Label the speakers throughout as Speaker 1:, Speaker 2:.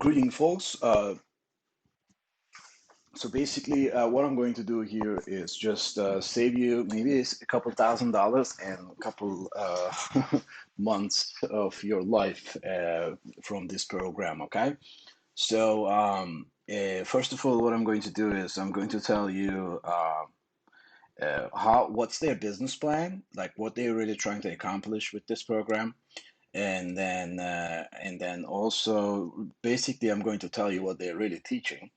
Speaker 1: Greeting, folks. So basically, what I'm going to do here is just save you maybe it's a couple $1,000 and a couple months of your life from this program. Okay. So first of all, what I'm going to do is I'm going to tell you how what's their business plan, like what they're really trying to accomplish with this program, and then also basically I'm going to tell you what they're really teaching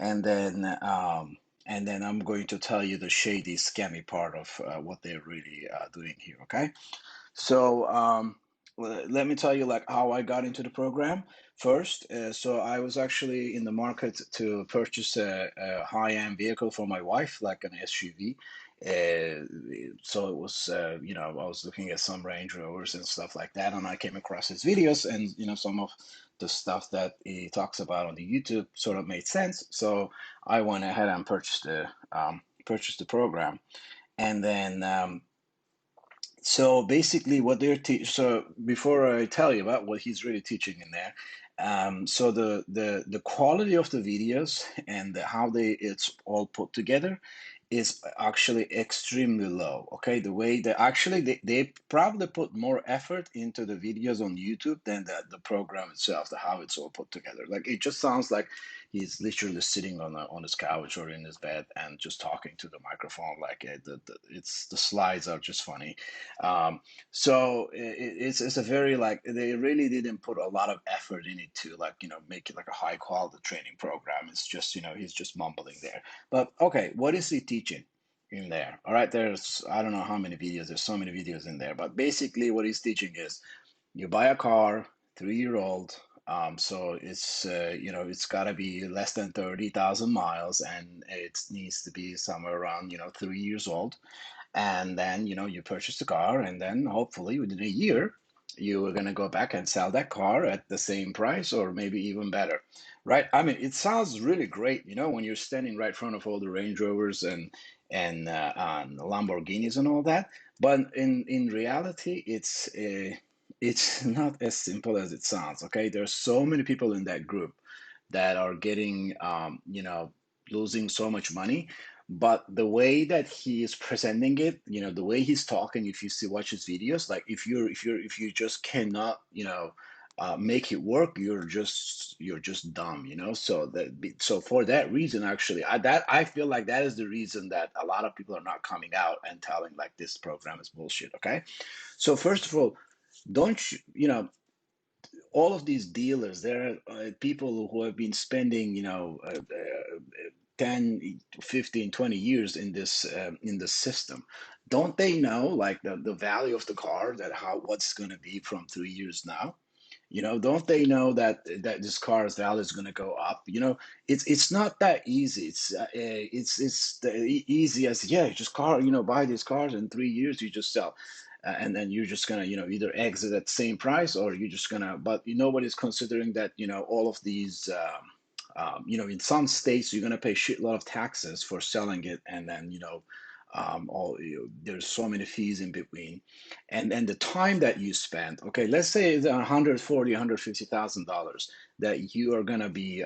Speaker 1: and then I'm going to tell you the shady, scammy part of what they're really doing here. Okay, so let me tell you like how I got into the program first. So I was actually in the market to purchase a high-end vehicle for my wife, like an SUV. So it was, I was looking at some Range Rovers and stuff like that, and I came across his videos, and some of the stuff that he talks about on the YouTube sort of made sense. So I went ahead and purchased the program, and then. So basically, what they're so before I tell you about what he's really teaching in there, so the quality of the videos and how it's all put together is actually extremely low. Okay, the way that actually they probably put more effort into the videos on YouTube than the program itself, the how it's all put together. Like it just sounds like he's literally sitting on his couch or in his bed and just talking to the microphone. Like it's the slides are just funny. So it's a very like they really didn't put a lot of effort in it to like make it like a high quality training program. It's just he's just mumbling there. But okay, what is he teaching in there? All right, there's I don't know how many videos. There's so many videos in there. But basically, what he's teaching is you buy a car, 3 year old. So it's it's got to be less than 30,000 miles, and it needs to be somewhere around 3 years old, and then you purchase the car, and then hopefully within a year you are going to go back and sell that car at the same price or maybe even better, right? I mean, it sounds really great, when you're standing right in front of all the Range Rovers and Lamborghinis and all that, but in reality it's not as simple as it sounds. Okay, there's so many people in that group that are getting losing so much money, but the way that he is presenting it, the way he's talking, if you see watch his videos, like if you just cannot make it work, you're just dumb, so so for that reason, actually, I feel like that is the reason that a lot of people are not coming out and telling like this program is bullshit. Okay, so first of all, don't all of these dealers, there are people who have been spending 10, 15, 20 years in this system. Don't they know like the value of the car, that how what's going to be from 3 years now? Don't they know that this car's value is going to go up? It's not that easy. It's easy as, yeah, just buy these cars in 3 years you just sell, and then you're just gonna either exit at the same price, or you're just gonna, but nobody's considering that all of these in some states you're gonna pay shitload of taxes for selling it, and then all there's so many fees in between, and then the time that you spend. Okay, let's say it's 140, $150,000 that you're gonna be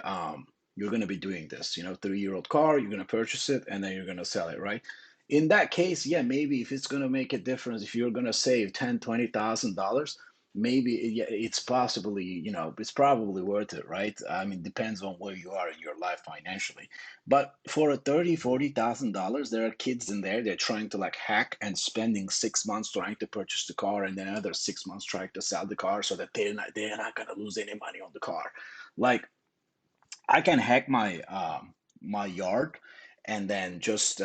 Speaker 1: doing this. 3 year old car, you're gonna purchase it, and then you're gonna sell it, right? In that case, yeah, maybe if it's gonna make a difference, if you're gonna save $10,000, $20,000, maybe yeah, it's possibly it's probably worth it, right? I mean, depends on where you are in your life financially. But for a 30, $40,000, there are kids in there, they're trying to like hack and spending 6 months trying to purchase the car, and then another 6 months trying to sell the car so that they're not gonna lose any money on the car. Like, I can hack my yard, and then just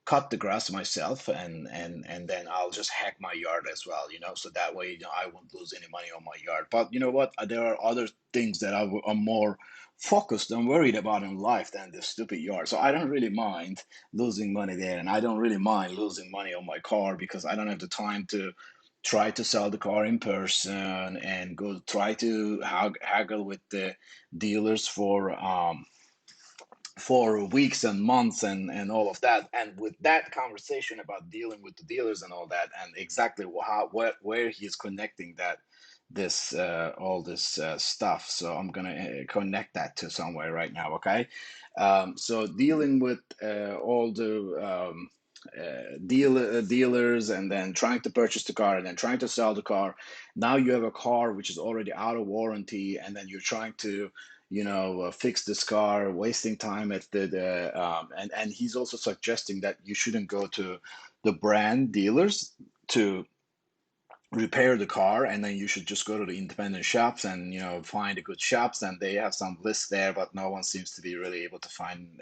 Speaker 1: cut the grass myself, and then I'll just hack my yard as well, so that way I won't lose any money on my yard. But you know what? There are other things that I'm more focused and worried about in life than this stupid yard. So I don't really mind losing money there, and I don't really mind losing money on my car, because I don't have the time to try to sell the car in person and go try to haggle with the dealers for weeks and months, and all of that. And with that conversation about dealing with the dealers and all that, and exactly how where he's connecting this all this stuff. So I'm gonna connect that to somewhere right now. Okay, so dealing with all the dealers, and then trying to purchase the car, and then trying to sell the car. Now you have a car which is already out of warranty, and then you're trying to fix this car, wasting time at and he's also suggesting that you shouldn't go to the brand dealers to repair the car, and then you should just go to the independent shops and find the good shops, and they have some lists there, but no one seems to be really able to find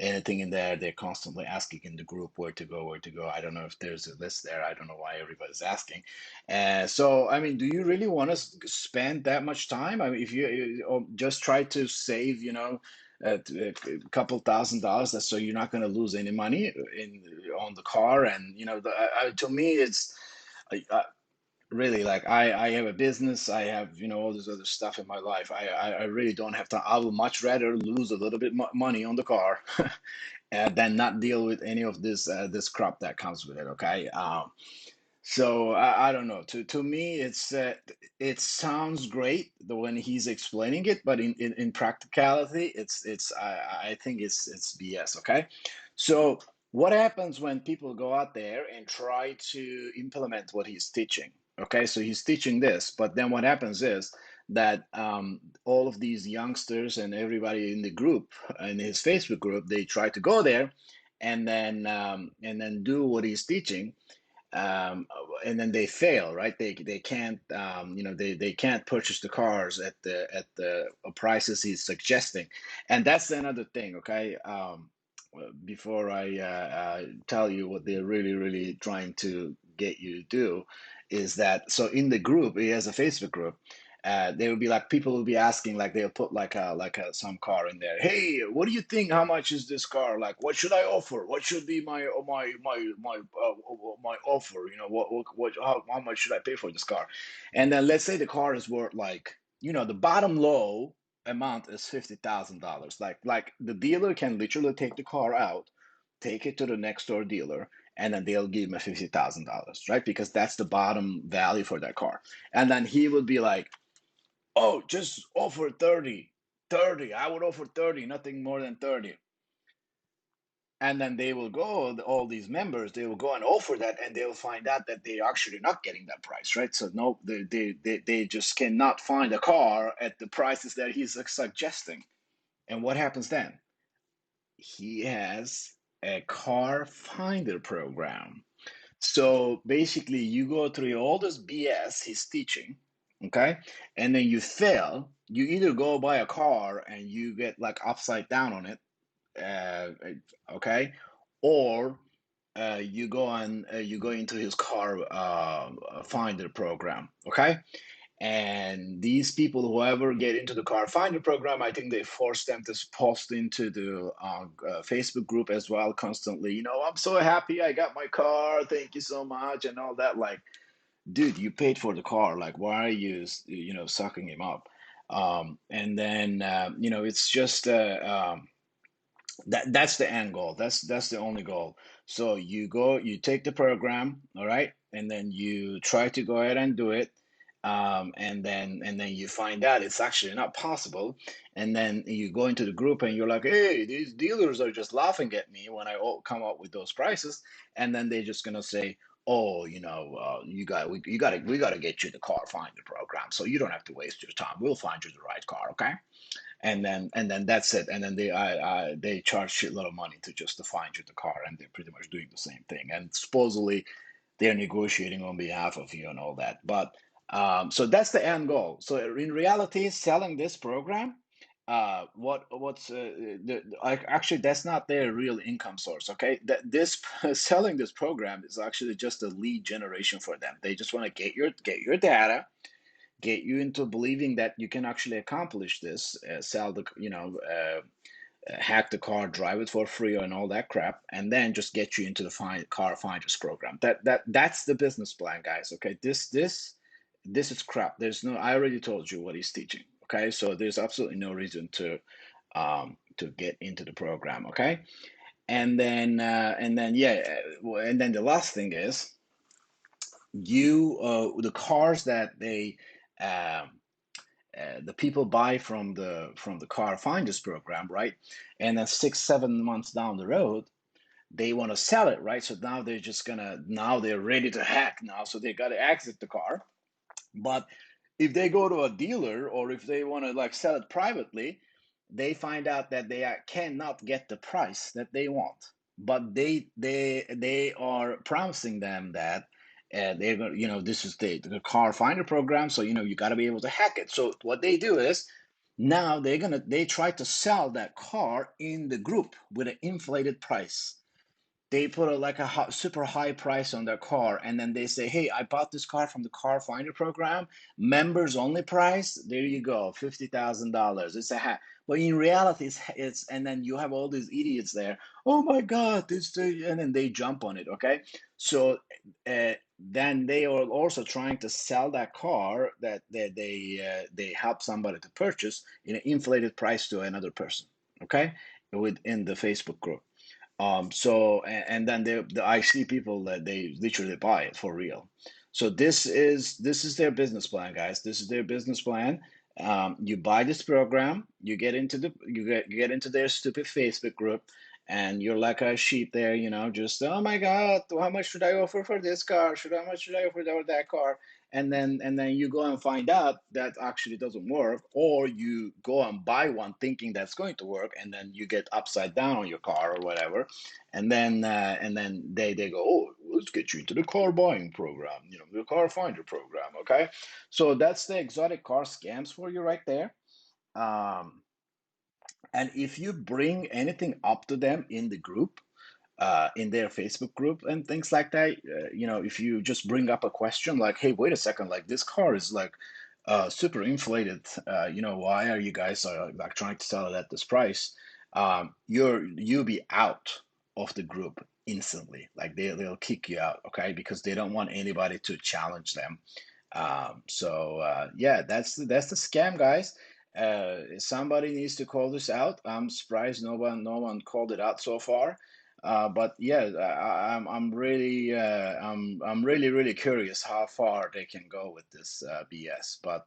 Speaker 1: anything in there. They're constantly asking in the group where to go, where to go. I don't know if there's a list there. I don't know why everybody's asking. So I mean, do you really want to spend that much time? I mean, if or just try to save a couple $1,000s, that's so you're not going to lose any money on the car. And to me it's I, really, like, I have a business, I have all this other stuff in my life. I really don't have time. I would much rather lose a little bit money on the car than not deal with any of this crap that comes with it. Okay. So I don't know. To me, it sounds great when he's explaining it, but in practicality, I think it's BS. Okay, so what happens when people go out there and try to implement what he's teaching? Okay, so he's teaching this, but then what happens is that all of these youngsters and everybody in the group, in his Facebook group, they try to go there and then do what he's teaching, um, and then they fail, right? They can't, they can't purchase the cars at the prices he's suggesting, and that's another thing. Okay, before I tell you what they're really trying to get you to do, is that so in the group, he has a Facebook group. There will be like people will be asking, like they'll put like a some car in there. Hey, what do you think? How much is this car? Like, what should I offer? What should be my offer? How much should I pay for this car? And then let's say the car is worth, like, the bottom low amount is $50,000. Like the dealer can literally take the car out, take it to the next door dealer, and then they'll give him a $50,000, right? Because that's the bottom value for that car. And then he would be like, oh, just offer 30, 30. I would offer 30, nothing more than 30. And then they will go, all these members, they will go and offer that, and they'll find out that they're actually not getting that price, right? So no, they just cannot find a car at the prices that he's suggesting. And what happens then? He has a car finder program. So basically, you go through all this BS he's teaching, okay? And then you fail. You either go buy a car and you get like upside down on it, uh, okay? Or you go into his car finder program, okay? And these people, whoever get into the car finder program, I think they force them to post into the Facebook group as well constantly. I'm so happy I got my car. Thank you so much, and all that. Like, dude, you paid for the car. Like, why are you, sucking him up? And then it's just that's the end goal. That's the only goal. So you take the program, all right, and then you try to go ahead and do it, and then you find out it's actually not possible, and then you go into the group and you're like, hey, these dealers are just laughing at me when I come up with those prices, and then they're just gonna say, oh, we got to get you the car finder program, so you don't have to waste your time. We'll find you the right car, okay? And then that's it. And then they charge shitload of money to just to find you the car, and they're pretty much doing the same thing. And supposedly they're negotiating on behalf of you and all that. But so that's the end goal. So in reality, selling this program, actually, that's not their real income source. Okay, that this selling this program is actually just a lead generation for them. They just want to get your data, get you into believing that you can actually accomplish this, sell the, hack the car, drive it for free, and all that crap, and then just get you into the car finders program. That's the business plan, guys. Okay, this is crap. There's no. I already told you what he's teaching. Okay, so there's absolutely no reason to get into the program. Okay, and then yeah, and then the last thing is the cars that um, the people buy from the car finders program, right? And then 6 7 months down the road, they want to sell it, right? So now they're ready to hack now, so they got to exit the car. But if they go to a dealer, or if they want to like sell it privately, they find out that cannot get the price that they want. But they are promising them that they're going to, this is the car finder program, so you got to be able to hack it. So what they do is, now they try to sell that car in the group with an inflated price. They put like a super high price on their car, and then they say, hey, I bought this car from the car finder program, members only price, there you go, $50,000. It's a hack. But in reality, it's and then you have all these idiots there, oh my god, and then they jump on it. Okay, so then they are also trying to sell that car that they help somebody to purchase in an inflated price to another person. Okay, within the Facebook group. And then I see people that they literally buy it for real. So this is their business plan, guys. This is their business plan. You buy this program, you get into their stupid Facebook group, and you're like a sheep there, just, oh my God, how much should I offer for this car? How much should I offer for that car? And then you go and find out that actually doesn't work, or you go and buy one thinking that's going to work, and then you get upside down on your car or whatever. And then they go, oh, let's get you into the car buying program, the car finder program. Okay, so that's the exotic car scams for you right there. um, and if you bring anything up to them in the group, in their Facebook group and things like that. If you just bring up a question like, "Hey, wait a second! Like this car is like super inflated. Why are you guys like trying to sell it at this price?" You'll be out of the group instantly. Like they'll kick you out, okay? Because they don't want anybody to challenge them. Yeah, that's the scam, guys. Somebody needs to call this out. I'm surprised no one called it out so far. But yeah, I'm really really curious how far they can go with this BS. But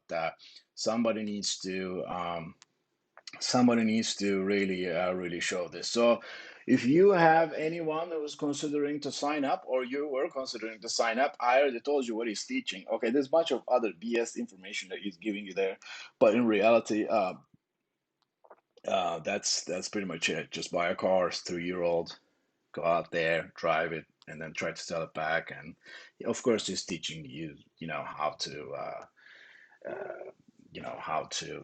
Speaker 1: somebody needs to um, somebody needs to really show this. So if you have anyone that was considering to sign up, or you were considering to sign up, I already told you what he's teaching. Okay, there's a bunch of other BS information that he's giving you there, but in reality, that's pretty much it. Just buy a car, it's 3 year old, go out there, drive it, and then try to sell it back. And of course, he's teaching you, how to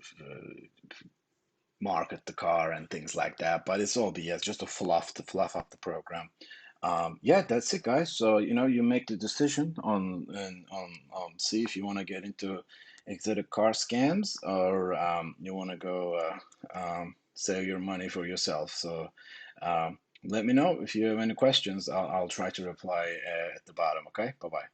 Speaker 1: market the car and things like that. But it's all BS, just to fluff up the program. Yeah, that's it, guys. So you make the decision on see if you want to get into exotic car scams, or you want to go save your money for yourself. So let me know if you have any questions. I'll try to reply at the bottom. Okay, bye bye.